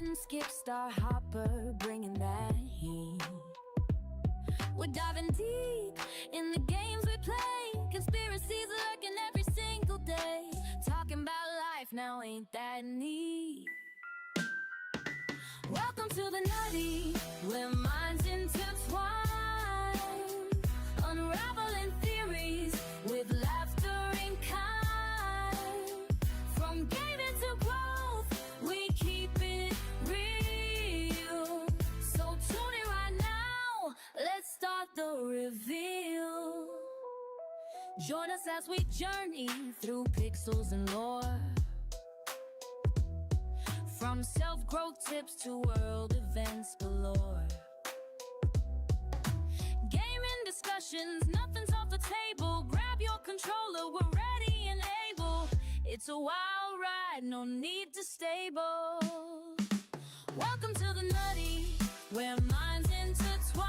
and Skip Star Hopper, bringing that heat. We're diving deep in the games we play. Conspiracies lurking every single day. Talking about life now, ain't that neat? Welcome to the Nutty, where minds intertwine. Unraveling theories with laughter and kind. From gaming to growth, we keep it real. So tune in right now, let's start the reveal. Join us as we journey through pixels and lore. From self-growth tips to world events galore. Gaming discussions, nothing's off the table. Grab your controller, we're ready and able. It's a wild ride, no need to stable. Welcome to the Nutty, where minds intertwine.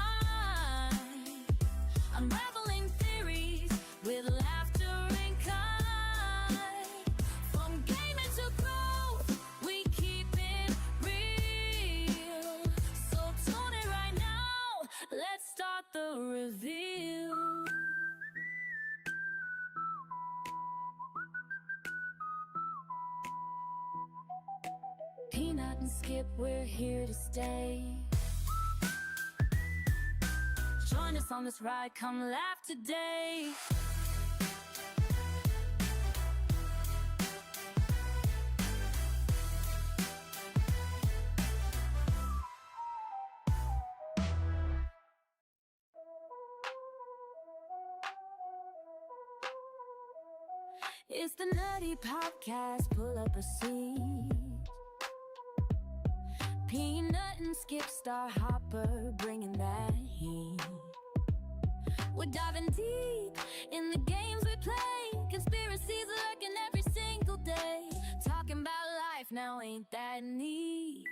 Unraveling theories with laughter and kind. From gaming to growth, we keep it real. So tune in right now, let's start the reveal. Peanut and Skip, we're here to stay. Join us on this ride, come laugh today. It's the Nutty Podcast, pull up a seat. Peanut and Skip Star Hopper, bringing that heat. We're diving deep in the games we play. Conspiracies lurking every single day. Talking about life now, ain't that neat?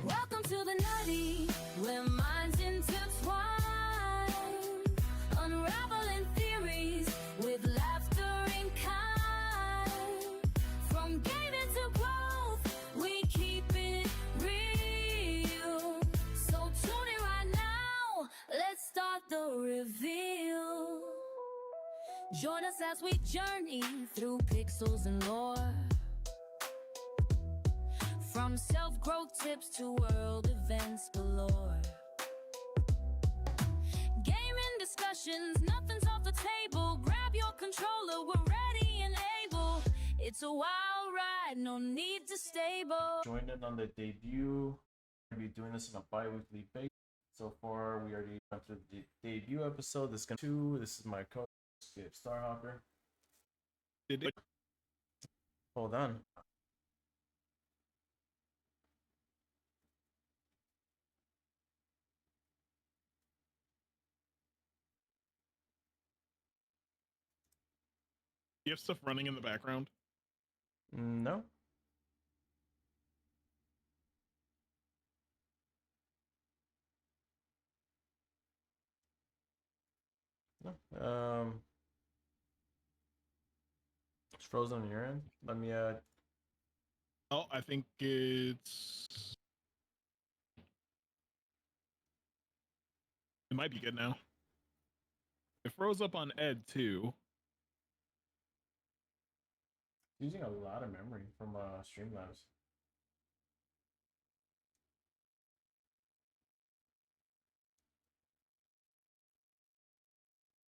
Welcome to the Nutty, where minds intertwine. Unraveling theories with laughter and kind. From gaming to growth, we keep it real. So tune in right now, let's start the reveal. Join us as we journey through pixels and lore. From self-growth tips to world events galore. Gaming discussions, nothing's off the table. Grab your controller, we're ready and able. It's a wild ride, no need to stable. Joined in on the debut. We're going to be doing this on a bi-weekly basis. So far, we already went through the debut episode. This is going to This is my coach, Skip Starhopper. Hold on. You have stuff running in the background? No. No. It's frozen on your end. Let me Oh, I think it's... It might be good now. It froze up on Ed too. using a lot of memory from Streamlabs.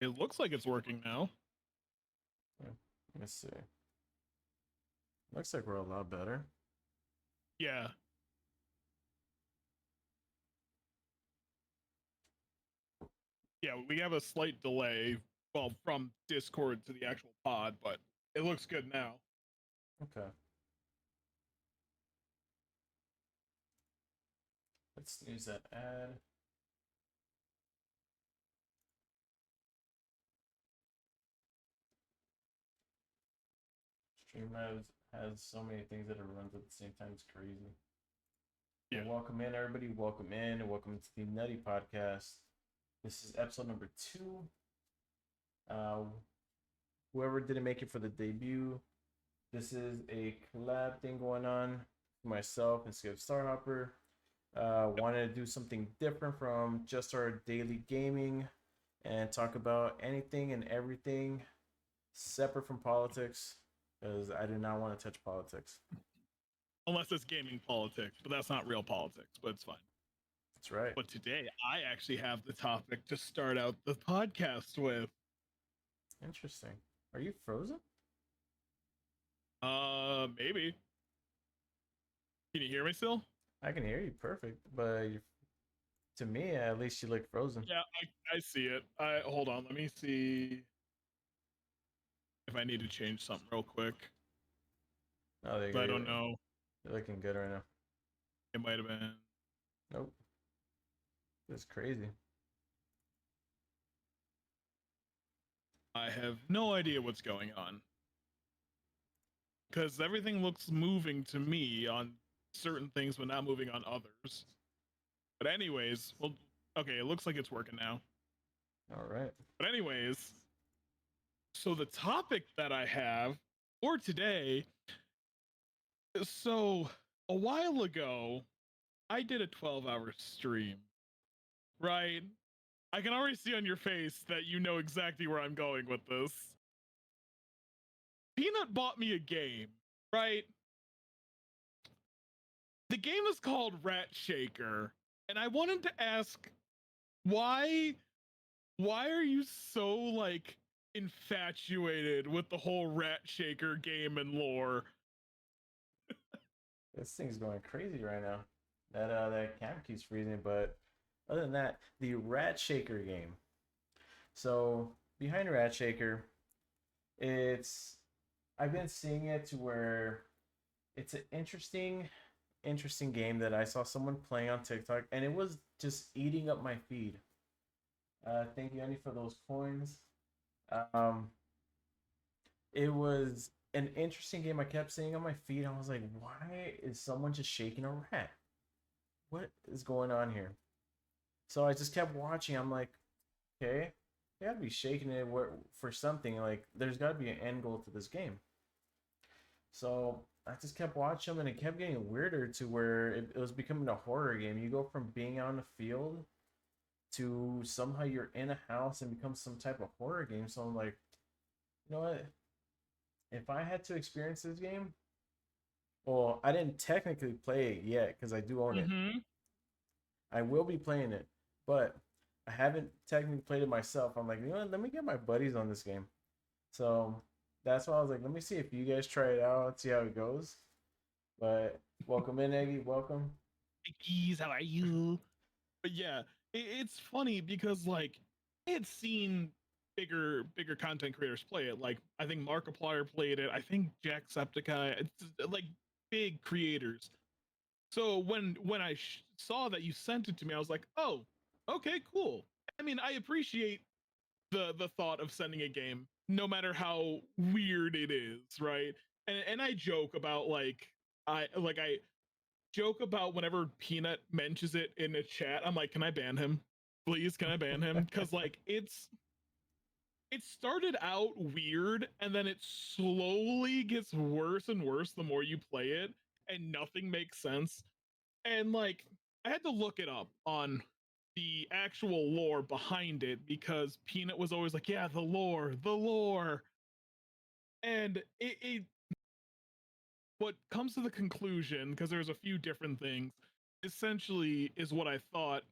It looks like it's working now. Yeah, let's see. Looks like we're a lot better. Yeah. Yeah, we have a slight delay, well, from Discord to the actual pod, but it looks good now. Okay. Let's use that ad. Streamlabs has so many things that it runs at the same time. It's crazy. Yeah. Well, welcome in, everybody. Welcome in. Welcome to the Nutty Podcast. This is episode number 2. Whoever didn't make it for the debut, this is a collab thing going on myself and Skip Starhopper. Wanted to do something different from just our daily gaming and talk about anything and everything separate from politics because I do not want to touch politics. Unless it's gaming politics, but that's not real politics, but it's fine. That's right. But today I actually have the topic to start out the podcast with. Interesting. Are you frozen? Maybe. Can you hear me still? I can hear you perfect, but to me, at least you look frozen. Yeah, I see it. Hold on, let me see if I need to change something real quick. Oh, there you go. I don't know. You're looking good right now. It might have been. Nope. That's crazy. I have no idea what's going on. Because everything looks moving to me on certain things, but not moving on others. But anyways, well, okay, it looks like it's working now. All right. But anyways, so the topic that I have for today, so a while ago, I did a 12-hour stream, right? I can already see on your face that you know exactly where I'm going with this. Peanut bought me a game, right? The game is called Rat Shaker, and I wanted to ask why are you so like infatuated with the whole Rat Shaker game and lore? This thing's going crazy right now. That camp keeps freezing, but other than that, the Rat Shaker game. So behind Rat Shaker, I've been seeing it to where it's an interesting game that I saw someone playing on TikTok, and it was just eating up my feed. Thank you, Andy, for those coins. It was an interesting game. I kept seeing on my feed. I was like, why is someone just shaking a rat? What is going on here? So I just kept watching. I'm like, okay, they gotta be shaking it for something. Like, there's gotta be an end goal to this game. So I just kept watching them, and it kept getting weirder to where it was becoming a horror game. You go from being on the field to somehow you're in a house and become some type of horror game. So I'm like, you know what? If I had to experience this game, well, I didn't technically play it yet because I do own it. I will be playing it, but I haven't technically played it myself. I'm like, you know what? Let me get my buddies on this game. So that's why I was like, let me see if you guys try it out, see how it goes. But welcome in, Eggy. Welcome. Eggies, how are you? But yeah, it's funny because like I had seen bigger content creators play it. Like I think Markiplier played it. I think Jacksepticeye. It's like big creators. So when I saw that you sent it to me, I was like, oh, okay, cool. I mean, I appreciate the thought of sending a game, no matter how weird it is, right? And I joke about I joke about whenever Peanut mentions it in a chat. I'm like, can I ban him? Please, can I ban him? Because like it started out weird and then it slowly gets worse and worse the more you play it, and nothing makes sense. And like I had to look it up on the actual lore behind it because Peanut was always like, yeah, the lore. And it what comes to the conclusion, because there's a few different things, essentially is what I thought,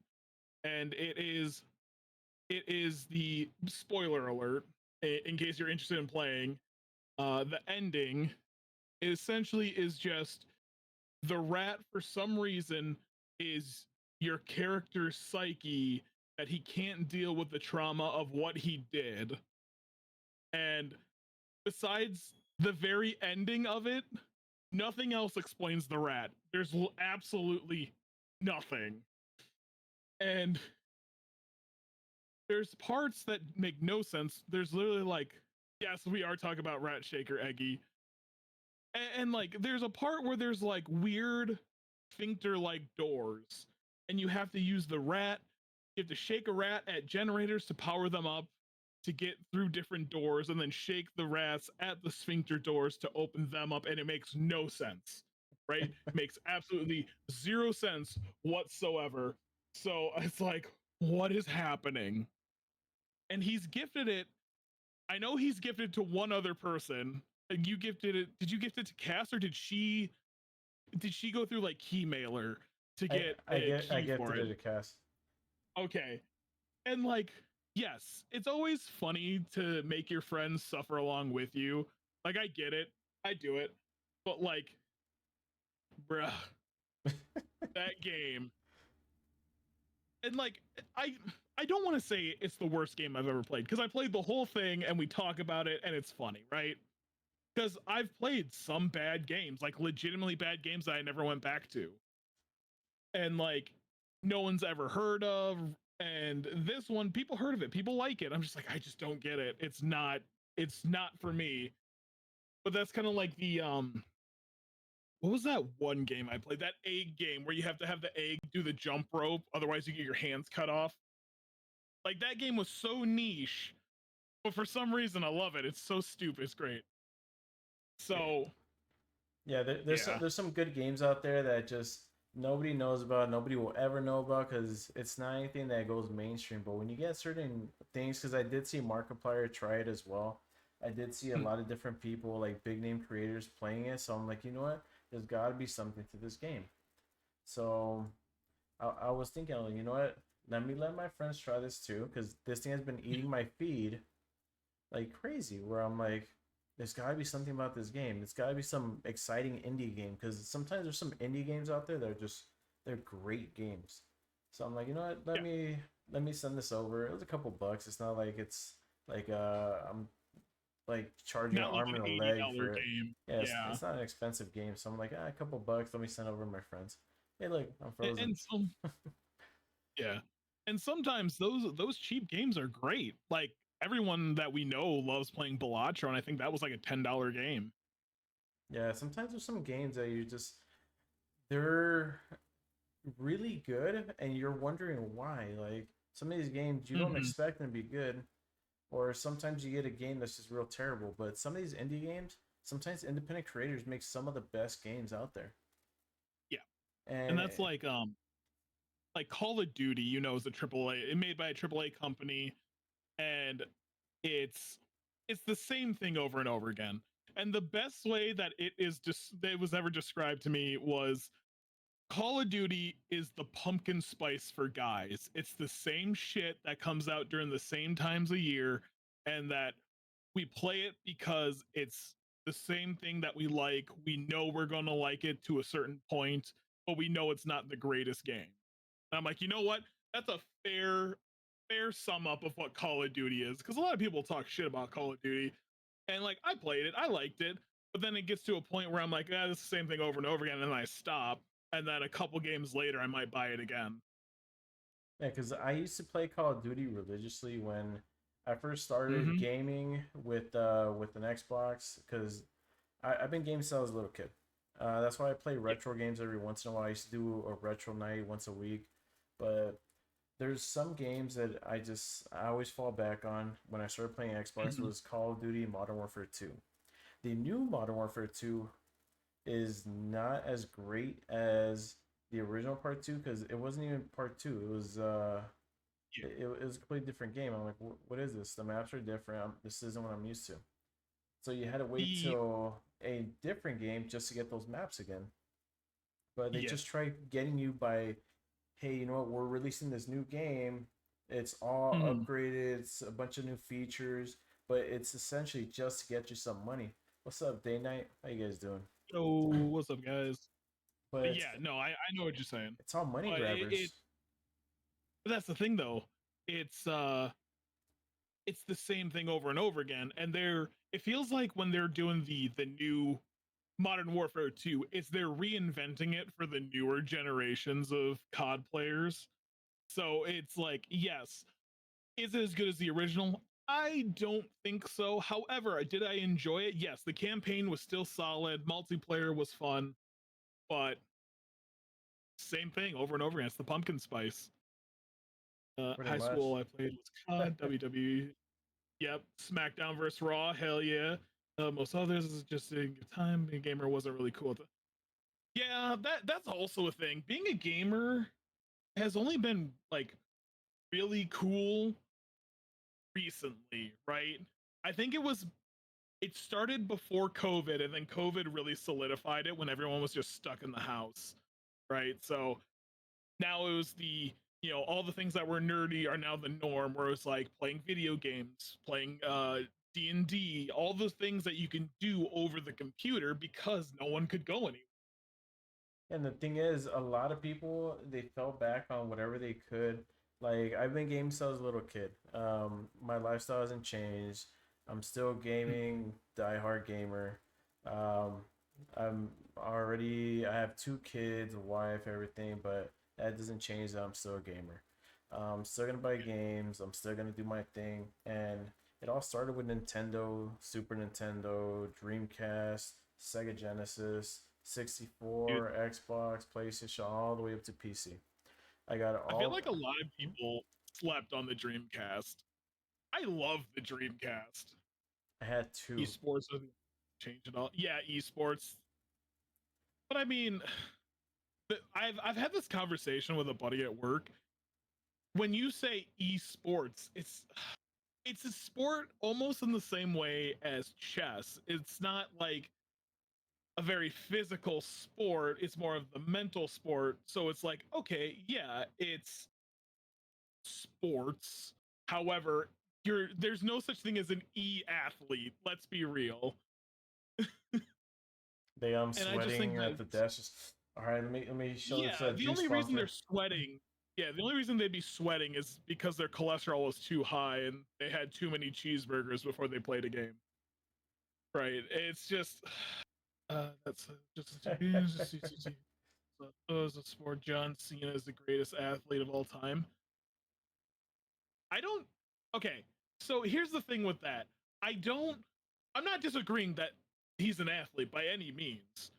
and it is the spoiler alert in case you're interested in playing. The ending essentially is just the rat for some reason is your character's psyche that he can't deal with the trauma of what he did. And besides the very ending of it, nothing else explains the rat. There's absolutely nothing. And there's parts that make no sense. There's literally like, yes, we are talking about Rat Shaker, Eggy. And like, there's a part where there's like weird sphincter like doors, and you have to use the rat. You have to shake a rat at generators to power them up to get through different doors, and then shake the rats at the sphincter doors to open them up, and it makes no sense. right? Makes absolutely zero sense whatsoever. So it's like, what is happening? And he's gifted it. I know he's gifted to one other person. And you gifted it. Did you gift it to Cass, or did she go through like Keymailer to I get I a get I key for gifted it? it a cast. Okay. And like, yes, it's always funny to make your friends suffer along with you. Like, I get it. I do it. But like, bruh, that game. And like, I I don't want to say it's the worst game I've ever played, because I played the whole thing and we talk about it and it's funny, right? Because I've played some bad games, like legitimately bad games that I never went back to. And like, no one's ever heard of. And this one, people heard of it, people like it. I'm just like, I just don't get it. It's not for me. But that's kind of like the what was that one game I played? That egg game where you have to have the egg do the jump rope, otherwise you get your hands cut off. Like, that game was so niche, but for some reason I love it. It's so stupid. It's great. Yeah, So yeah. yeah. There's some good games out there that just nobody knows about. Nobody will ever know about because it's not anything that goes mainstream. But when you get certain things, because I did see Markiplier try it as well. I did see a Hmm. lot of different people, like big name creators, playing it. So I'm like, you know what? There's got to be something to this game. So I was thinking, like, you know what? Let my friends try this too, because this thing has been eating my feed like crazy. Where I'm like, there's got to be something about this game. It's got to be some exciting indie game, because sometimes there's some indie games out there that are just they're great games. So I'm like, you know what? Yeah. Let me send this over. It was a couple bucks. It's not like it's like I'm like charging an Not like arm an and a leg $80 for it. game. Yeah, Yeah. it's not an expensive game. So I'm like, ah, a couple bucks. Let me send over to my friends. Hey, look, I'm And, frozen. and some yeah. And sometimes those cheap games are great. Like, everyone that we know loves playing Balatro, and I think that was like a $10 game. Yeah, sometimes there's some games that you just they're really good and you're wondering why. Like some of these games you don't Hmm. expect them to be good, or sometimes you get a game that's just real terrible. But some of these indie games, sometimes independent creators make some of the best games out there. Yeah. And And that's like Call of Duty, is a triple A. It made by a triple A company, and it's it's the same thing over and over again. And the best way that it was ever described to me was, Call of Duty is the pumpkin spice for guys. It's the same shit that comes out during the same times a year, and that we play it because it's the same thing that we like. We know we're going to like it to a certain point, but we know it's not the greatest game. And I'm like, you know what? That's a fair sum up of what Call of Duty is, because a lot of people talk shit about Call of Duty, and like, I played it, I liked it, but then it gets to a point where I'm like, it's the same thing over and over again, and then I stop, and then a couple games later I might buy it again. yeah, because I used to play Call of Duty religiously when I first started Mm-hmm. gaming with an Xbox. Because I've been gaming since I was a little kid. That's why I play Yeah. retro games every once in a while. I used to do a retro night once a week. But there's some games that I always fall back on when I started playing Xbox Mm-hmm. was Call of Duty Modern Warfare 2. The new Modern Warfare 2 is not as great as the original part 2, because it wasn't even part 2. It was Yeah. it was a completely different game. I'm like, what is this? The maps are different. This isn't what I'm used to. So you had to wait The till a different game just to get those maps again. But they yeah. just try getting you by, hey, you know what? We're releasing this new game. It's all Mm-hmm. upgraded. It's a bunch of new features, but it's essentially just to get you some money. What's up, Day Night? How you guys doing? So what's up, guys? But But yeah, no, I know what you're saying. it's all money But grabbers. but that's the thing, though. It's uh it's the same thing over and over again, and it feels like when they're doing the new Modern Warfare 2, it's they're reinventing it for the newer generations of COD players. So it's like, yes, is it as good as the original? I don't think so. However, did I enjoy it? Yes, the campaign was still solid, multiplayer was fun, but same thing over and over again. It's the pumpkin spice. Pretty High much. school, I played was COD, WWE. Yep, SmackDown versus Raw. Hell yeah. Most others is just a good time. The gamer wasn't really cool. Yeah, that's also a thing. Being a gamer has only been like really cool recently, right? I think it started before COVID, and then COVID really solidified it when everyone was just stuck in the house, right? So now it was all the things that were nerdy are now the norm, where it's like playing video games, playing D&D, all the things that you can do over the computer because no one could go anywhere. And the thing is, a lot of people they fell back on whatever they could. Like I've been gaming since I was a little kid. My lifestyle hasn't changed. I'm still gaming, diehard gamer. Um, I have two kids, a wife, everything, but that doesn't change that I'm still a gamer. I'm still gonna buy games. I'm still gonna do my thing, and it all started with Nintendo, Super Nintendo, Dreamcast, Sega Genesis, Dude, 64, Xbox, PlayStation, all the way up to PC. I got it I feel all. like a lot of people slept on the Dreamcast. I love the Dreamcast. I had two. Esports doesn't change it all. Yeah, esports. But I mean, I've had this conversation with a buddy at work. When you say esports, it's a sport almost in the same way as chess. It's not like a very physical sport. It's more of the mental sport. So it's like, okay, yeah, it's sports. However, there's no such thing as an e-athlete. Let's be real. I'm And I just think sweating at that the desk. All right, let me show this yeah, the juice only reason they're sponsor. sweating, yeah, the only reason they'd be sweating is because their cholesterol was too high and they had too many cheeseburgers before they played a game. Right? It's just that's just a sport. John Cena is the greatest athlete of all time. I don't. Okay, so here's the thing with that. I don't. I'm not disagreeing that he's an athlete by any means,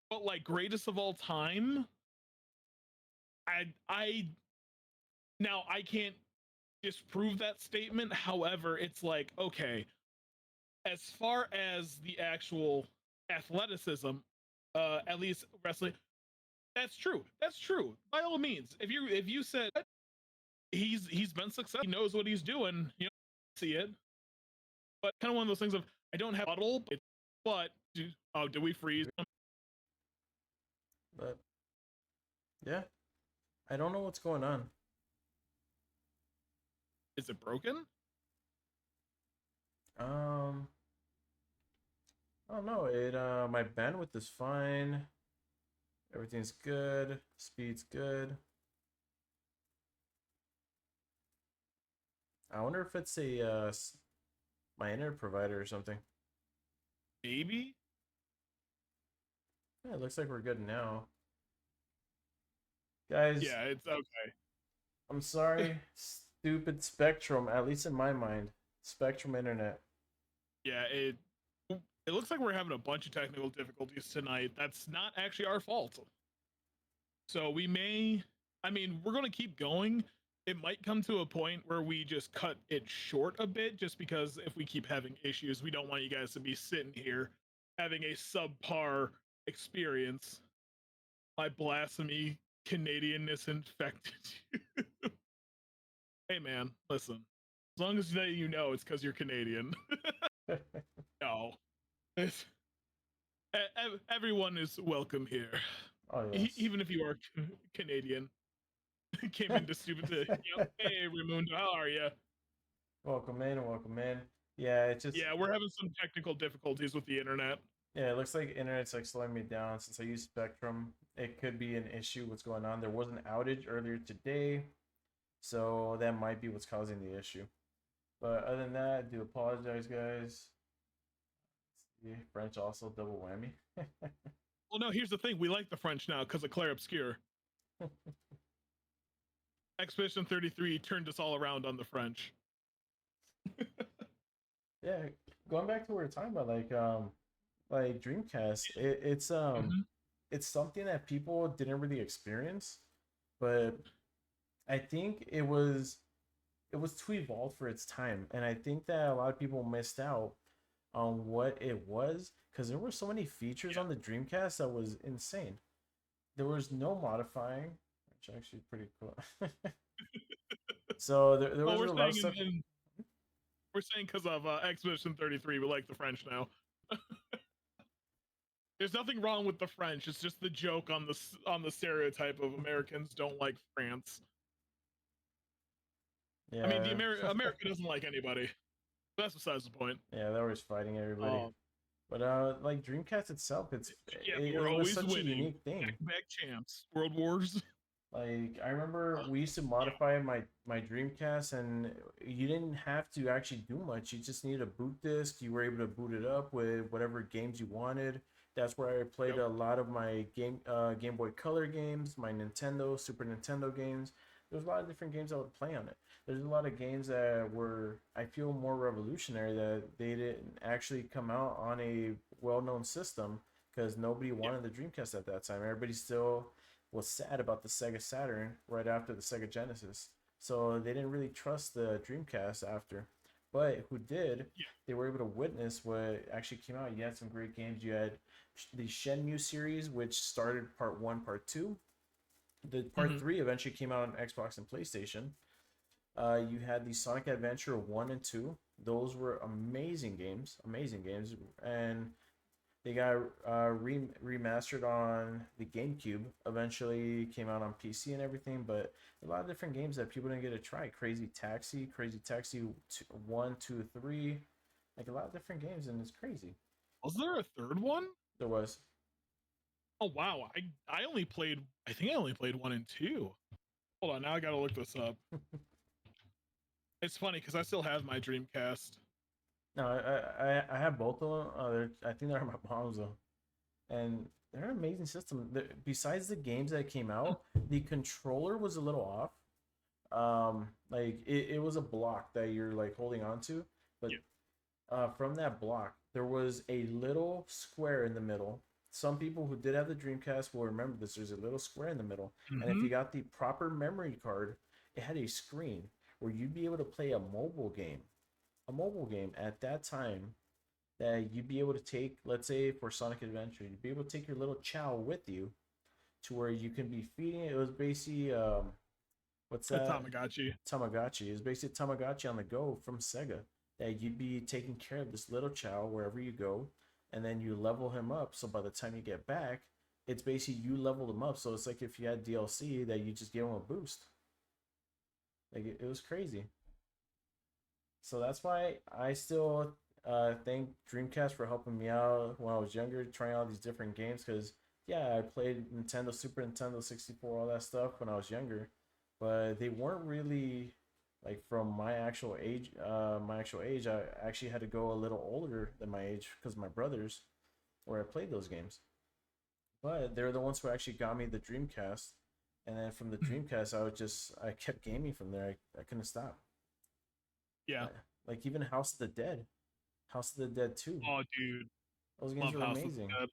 but like greatest of all time, I now I can't disprove that statement. However, it's like okay, as far as the actual athleticism, at least wrestling, that's true. That's true. By all means, if you said he's been successful, he knows what he's doing, see it. But kind of one of those things of I don't have a bottle, but do we freeze? But yeah, I don't know what's going on. Is it broken? Um, I don't know. My bandwidth is fine. Everything's good. Speed's good. I wonder if it's my internet provider or something. Maybe. Yeah, it looks like we're good now. Guys, Yeah, it's okay. I'm sorry. Stupid Spectrum, at least in my mind. Spectrum internet. Yeah, it looks like we're having a bunch of technical difficulties tonight. That's not actually our fault. So we may, I mean, we're going to keep going. It might come to a point where we just cut it short a bit just because if we keep having issues, we don't want you guys to be sitting here having a subpar experience. My blasphemy Canadianness infected you. Hey man, listen. As long as you know it's because you're Canadian. No. It's, everyone is welcome here. Oh yes. Even if you are Canadian. Came into stupid. Hey, Raimundo, how are you? Welcome in, welcome in. Yeah, it just Yeah, we're having some technical difficulties with the internet. yeah, it looks like internet's like slowing me down since I use Spectrum. It could be an issue. What's going on? There was an outage earlier today, so that might be what's causing the issue. But other than that, I do apologize, guys. Yeah, French also double whammy. Well, no, here's the thing. We like the French now because of Claire Obscure. Expedition 33 turned us all around on the French. Yeah, going back to what we were talking about, like Dreamcast, Mhm. it's something that people didn't really experience, but I think it was too evolved for its time, and I think that a lot of people missed out on what it was because there were so many features Yeah. on the Dreamcast that was insane. there was no modifying, which actually pretty cool. So there Well, was a lot of stuff. we're saying because of Expedition 33, we like the French now. There's nothing wrong with the French. It's just the joke on the stereotype of Americans don't like France. I mean, Yeah. America doesn't like anybody. That's besides the point. Yeah, they're always fighting everybody. Um, But like Dreamcast itself, yeah, it we're was always such a winning. unique thing. Back champs. World Wars. Like I remember we used to modify my Dreamcast, and you didn't have to actually do much. You just needed a boot disk. You were able to boot it up with whatever games you wanted. That's where I played Yep. a lot of my Game Boy Color games, my Nintendo, Super Nintendo games. There's a lot of different games I would play on it. There's a lot of games that were, I feel, more revolutionary that they didn't actually come out on a well-known system because nobody Yep. wanted the Dreamcast at that time. Everybody still was sad about the Sega Saturn right after the Sega Genesis. So they didn't really trust the Dreamcast after. But who did, Yeah. they were able to witness what actually came out. You had some great games. You had the Shenmue series, which started part one, part two. The part Mhm. three eventually came out on Xbox and PlayStation. You had the Sonic Adventure 1 and 2. Those were amazing games. Amazing games. And they got remastered on the GameCube. Eventually came out on PC and everything, but a lot of different games that people didn't get to try. Crazy Taxi 1, 2, 3. Like a lot of different games, and it's crazy. Was there a third one? There was. Oh wow. I only played. I think I only played 1 and 2. Hold on. Now I gotta look this up. It's funny because I still have my Dreamcast. No, I have both of them. I think they're at my mom's though, and they're an amazing system. Besides the games that came out, the controller was a little off. Like it was a block that you're like holding on to, but Yeah. from that block there was a little square in the middle. Some people who did have the Dreamcast will remember this. There's a little square in the middle, and if Mm-hmm. you got the proper memory card, it had a screen where you'd be able to play a mobile game at that time that you'd be able to take, let's say for Sonic Adventure, you'd be able to take your little Chow with you to where you can be feeding it. It was basically what's A that? Tamagotchi. Tamagotchi. It's basically Tamagotchi on the go from Sega. That you'd be taking care of this little Chow wherever you go, and then you level him up. So by the time you get back, it's basically you leveled him up. So it's like if you had DLC that you just give him a boost. Like it was crazy. So that's why I still thank Dreamcast for helping me out when I was younger, trying all these different games. Because yeah, I played Nintendo, Super Nintendo 64, all that stuff when I was younger, but they weren't really like from my actual age. My actual age, I actually had to go a little older than my age because my brothers, where I played those games. But they're the ones who actually got me the Dreamcast, and then from the Dreamcast, I kept gaming from there. I couldn't stop. Yeah. Like even House of the Dead, House of the Dead 2. Oh, dude. Those games Love were House of the amazing. Dead.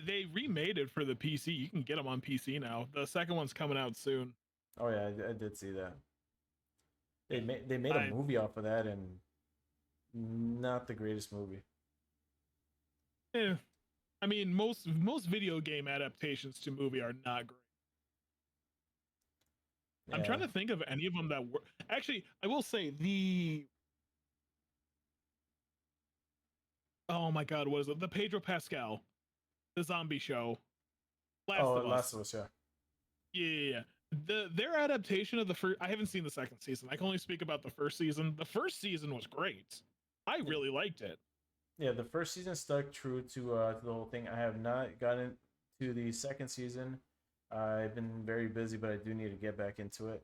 They remade it for the PC. You can get them on PC now. The second one's coming out soon. Oh yeah, I did see that. Yeah. They made a I movie off of that, and not the greatest movie. eh, I mean most video game adaptations to movie are not great. I'm Yeah. trying to think of any of them that were actually. I will say the oh my god, what is it? The Pedro Pascal, the zombie show, Last Oh, of Last Us. of Us. Yeah. Yeah. Their adaptation of the first. I haven't seen the second season. I can only speak about the first season. The first season was great. I really liked it. Yeah, the first season stuck true to the whole thing. I have not gotten to the second season. I've been very busy, but I do need to get back into it.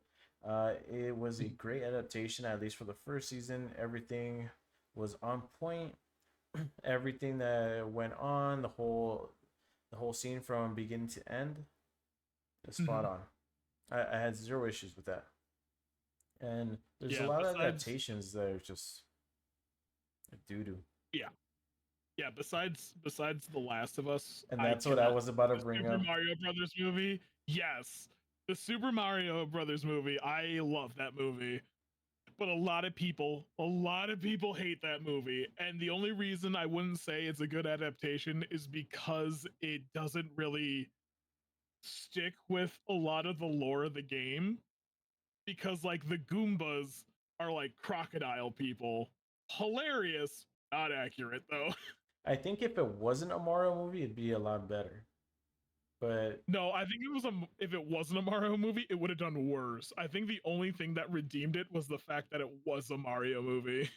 It was a great adaptation, at least for the first season. Everything was on point. Everything that went on, the whole scene from beginning to end, is spot Mhm. on. I had zero issues with that. And there's a Yeah. lot of Besides, adaptations that are just doo doo. yeah, yeah. Besides The Last of Us, And I that's what I cannot. was about to The bring Super up. Mario Brothers movie, yes. The Super Mario Brothers movie, I love that movie. but a lot of people hate that movie. And the only reason I wouldn't say it's a good adaptation is because it doesn't really stick with a lot of the lore of the game. Because like the Goombas are like crocodile people. Hilarious, not accurate though. I think if it wasn't a Mario movie, it'd be a lot better. But No, I think it was a. If it wasn't a Mario movie, it would have done worse. I think the only thing that redeemed it was the fact that it was a Mario movie.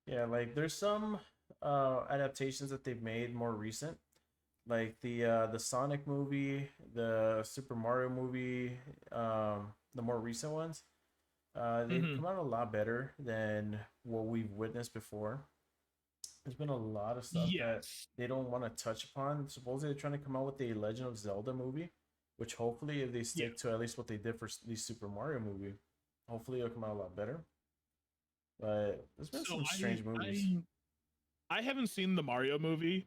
yeah, like there's some adaptations that they've made more recent, like the Sonic movie, the Super Mario movie, the more recent ones. They've Hmm. come out a lot better than what we've witnessed before. There's been a lot of stuff that Yes. they don't want to touch upon. Supposedly they're trying to come out with a Legend of Zelda movie, which hopefully if they Yeah. stick to at least what they did for the Super Mario movie, hopefully it'll come out a lot better. But there's been So some strange movies. I haven't seen the Mario movie.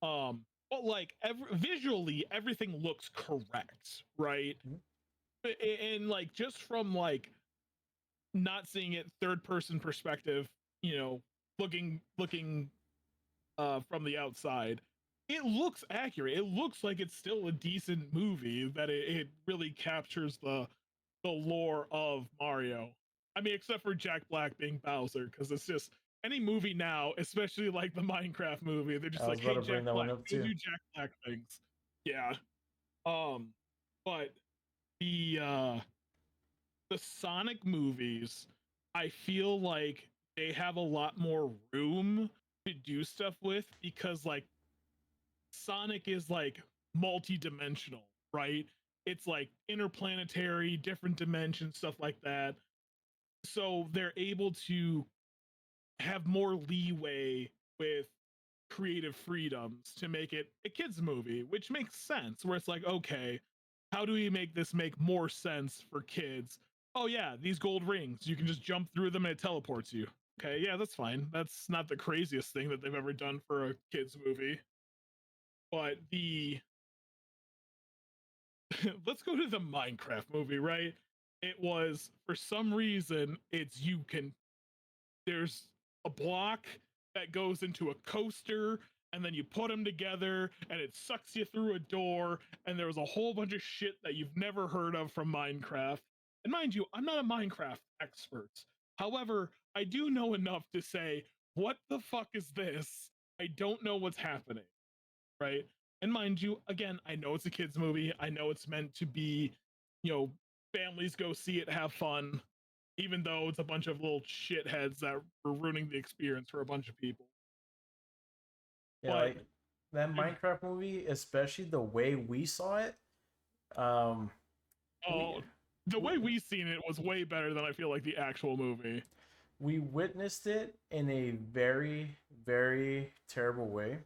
But like visually, everything looks correct, right? Mhm. And like just from like not seeing it third person perspective, you know, looking from the outside, it looks accurate. It looks like it's still a decent movie that it really captures the lore of Mario. I mean, except for Jack Black being Bowser, because it's just any movie now, especially like the Minecraft movie, they're just I was like, about "Hey, to bring Jack that one Black, up go too. do Jack Black things." Yeah. Um, but the the Sonic movies, I feel like they have a lot more room to do stuff with because like Sonic is like multi-dimensional, right? It's like interplanetary, different dimensions, stuff like that. So they're able to have more leeway with creative freedoms to make it a kids movie, which makes sense. Where it's like, okay, how do we make this make more sense for kids? Oh yeah, these gold rings, you can just jump through them and it teleports you. Okay, yeah, that's fine. That's not the craziest thing that they've ever done for a kids movie. But the let's go to the Minecraft movie, right? It was for some reason it's you can there's a block that goes into a coaster and then you put them together and it sucks you through a door and there was a whole bunch of shit that you've never heard of from Minecraft. And mind you, I'm not a Minecraft expert. However, I do know enough to say, what the fuck is this? I don't know what's happening, right? And mind you, again, I know it's a kids movie. I know it's meant to be, you know, families go see it, have fun, even though it's a bunch of little shitheads that were ruining the experience for a bunch of people. Yeah, But like that Minecraft movie, especially the way we saw it. Um, we oh, the we way we seen it was way better than I feel like the actual movie. we witnessed it in a very very terrible way.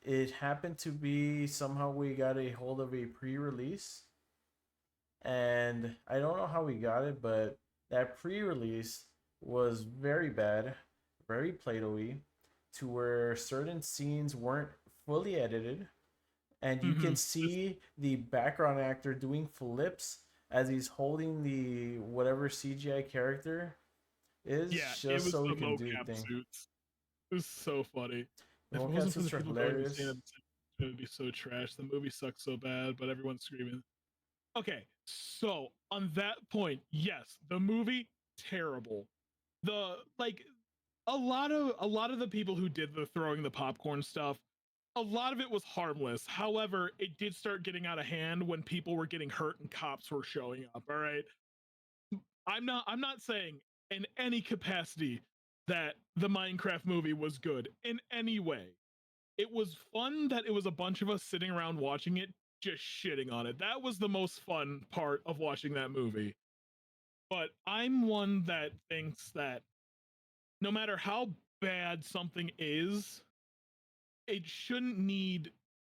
It happened to be somehow we got a hold of a pre-release, and I don't know how we got it, but that pre-release was very bad, very Play-Doh-y, to where certain scenes weren't fully edited, and you Mm-hmm. can see the background actor doing flips as he's holding the whatever CGI character is, Yeah, it just was so the he can do the mocap thing. suits. It was so funny. The If it mocap wasn't for the suits are people going to see hilarious. it, it would be so trash. The movie sucks so bad, but everyone's screaming. Okay, so on that point, yes, the movie terrible. The like a lot of the people who did the throwing the popcorn stuff, a lot of it was harmless. However, it did start getting out of hand when people were getting hurt and cops were showing up, all right? I'm not saying in any capacity that the Minecraft movie was good in any way. It was fun that it was a bunch of us sitting around watching it just shitting on it. That was the most fun part of watching that movie. But I'm one that thinks that no matter how bad something is, it shouldn't need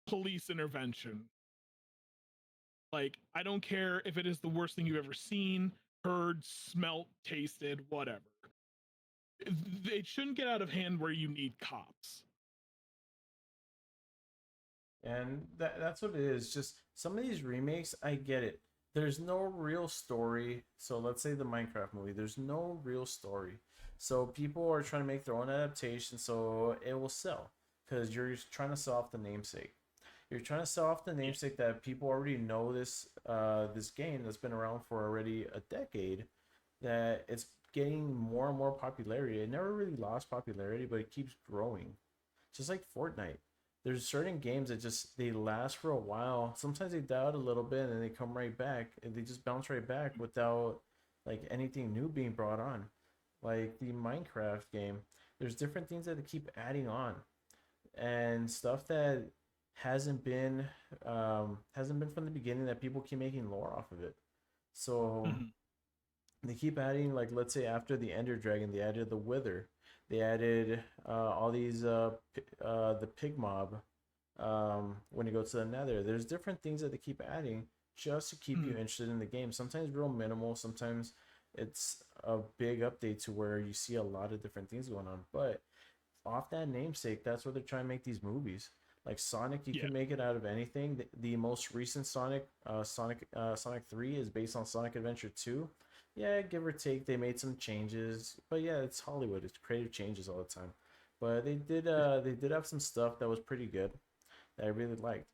police intervention. Like, I don't care if it is the worst thing you've ever seen, heard, smelt, tasted, whatever. It shouldn't get out of hand where you need cops. And that's what it is. Just some of these remakes, I get it. there's no real story. So let's say the Minecraft movie, there's no real story. So people are trying to make their own adaptation so it will sell because you're just trying to sell off the namesake. You're trying to sell off the namesake that people already know this game that's been around for already a decade, that it's getting more and more popularity. It never really lost popularity, but it keeps growing. Just like Fortnite. There's certain games that just they last for a while. Sometimes they die out a little bit and then they come right back and they just bounce right back without like anything new being brought on. Like the Minecraft game, there's different things that they keep adding on and stuff that hasn't been from the beginning that people keep making lore off of it. So Mhm. they keep adding, like, let's say after the Ender Dragon they added the Wither, they added all these the pig mob when you go to the Nether. There's different things that they keep adding just to keep you Mhm. interested in the game. Sometimes real minimal, sometimes it's a big update to where you see a lot of different things going on. But off that namesake, that's what they're trying to make these movies. Like Sonic, you Yeah. can make it out of anything. The most recent Sonic 3 is based on Sonic Adventure 2. Yeah, give or take, they made some changes, but yeah, it's Hollywood. It's creative changes all the time. But they did have some stuff that was pretty good that I really liked.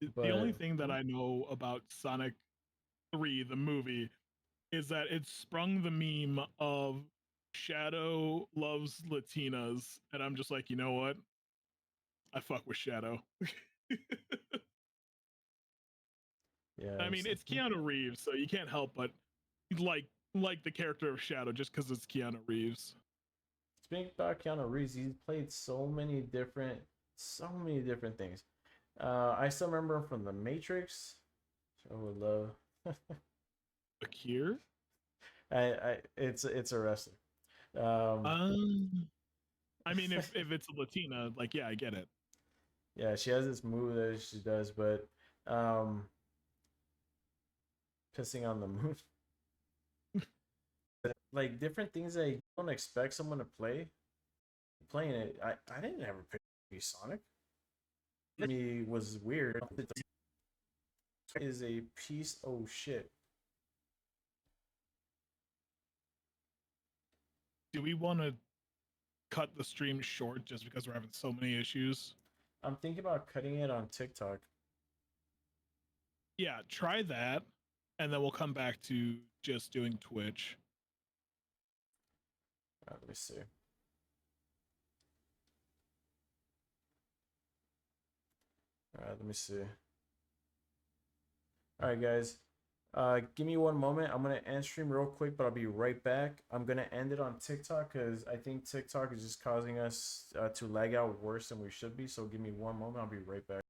The only But thing that I know about Sonic 3, the movie, is that it sprung the meme of Shadow loves Latinas, and I'm just like, you know what? I fuck with Shadow. yeah, I mean, it's Keanu Reeves, so you can't help but like the character of Shadow just because it's Keanu Reeves. speaking about Keanu Reeves, he's played so many different things. I still remember him from The Matrix. I would love. Akir? It's a wrestler. Um, Um, I mean, if it's a Latina, like yeah, I get it. yeah, she has this move that she does, but um, pissing on the moon, like different things that you don't expect someone to play. Playing it, I didn't ever pick Sonic. To me was weird. It is a piece of shit. Do we want to cut the stream short just because we're having so many issues? I'm thinking about cutting it on TikTok. Yeah, try that, and then we'll come back to just doing Twitch. Let me see. Let me see. All right, guys. Give me one moment. I'm gonna end stream real quick, but I'll be right back. I'm gonna end it on TikTok because I think TikTok is just causing us to lag out worse than we should be. So give me one moment. I'll be right back.